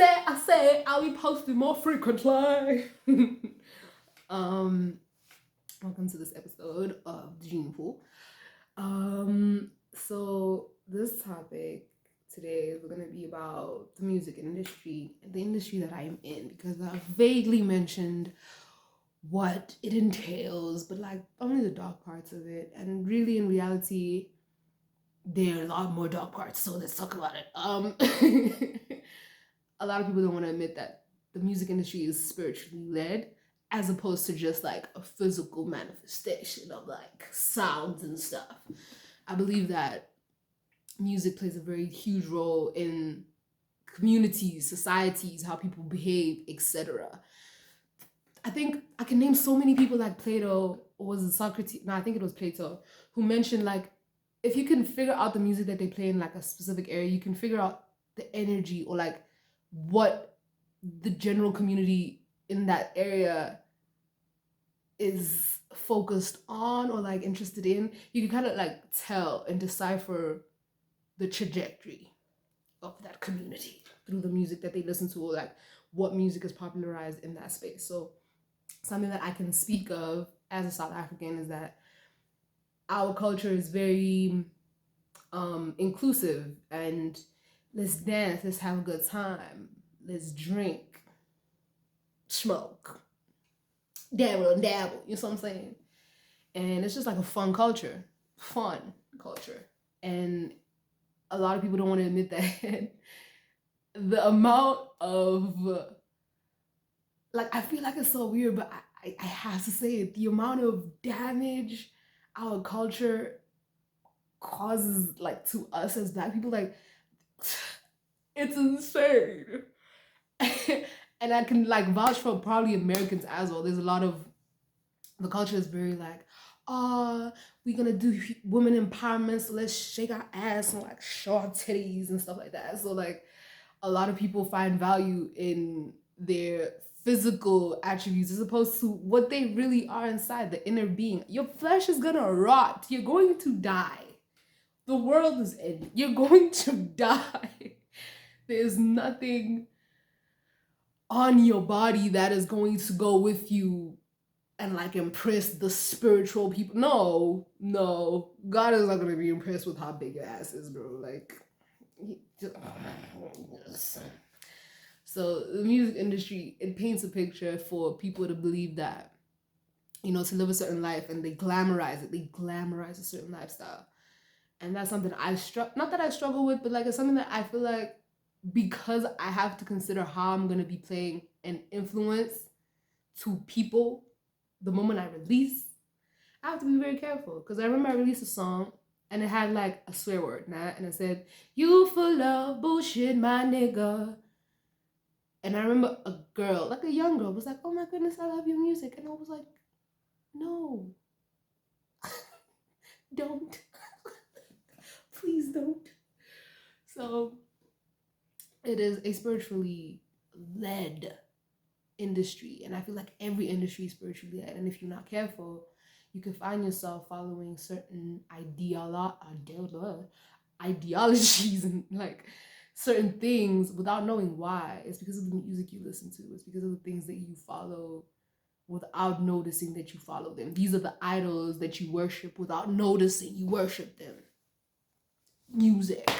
I said, I'll be posting more frequently. Welcome to this episode of Gene Pool. So this topic today is going to be about the music industry, the industry that I am in, because I vaguely mentioned what it entails, but like only the dark parts of it. And really, in reality, there are a lot more dark parts. So let's talk about it. A lot of people don't want to admit that the music industry is spiritually led, as opposed to just like a physical manifestation of like sounds and stuff. I believe that music plays a very huge role in communities, societies, how people behave, etc. I think I can name so many people like Plato, or was it Socrates? No, I think it was Plato, who mentioned like if you can figure out the music that they play in like a specific area, you can figure out the energy or like what the general community in that area is focused on or like interested in. You can kind of like tell and decipher the trajectory of that community through the music that they listen to, or like what music is popularized in that space. So something that I can speak of as a South African is that our culture is very inclusive, and let's dance, let's have a good time, let's drink, smoke, dabble and dabble, you know what I'm saying? And it's just like a fun culture. And a lot of people don't want to admit that the amount of like, I feel like it's so weird, but I have to say it, the amount of damage our culture causes like to us as Black people, like it's insane. And I can like vouch for probably Americans as well. There's a lot of the culture is very like, we're gonna do women empowerment, so let's shake our ass and like show our titties and stuff like that. So like a lot of people find value in their physical attributes as opposed to what they really are inside, the inner being. Your flesh is gonna rot. You're going to die. The world is ending. You're going to die. There's nothing on your body that is going to go with you and like impress the spiritual people. No. God is not gonna be impressed with how big your ass is, bro. Like, so the music industry, it paints a picture for people to believe that, you know, to live a certain life, and they glamorize it. They glamorize a certain lifestyle. And that's something not that I struggle with, but like it's something that I feel like, because I have to consider how I'm gonna be playing an influence to people the moment I release, I have to be very careful. Because I remember I released a song and it had like a swear word, and it said, "You full of bullshit, my nigga." And I remember a girl, like a young girl, was like, "Oh my goodness, I love your music." And I was like, no, don't. Please don't. So it is a spiritually led industry, and I feel like every industry is spiritually led. And if you're not careful, you can find yourself following certain ideologies and like certain things without knowing why. It's because of the music you listen to. It's because of the things that you follow without noticing that you follow them. These are the idols that you worship without noticing you worship them. Music.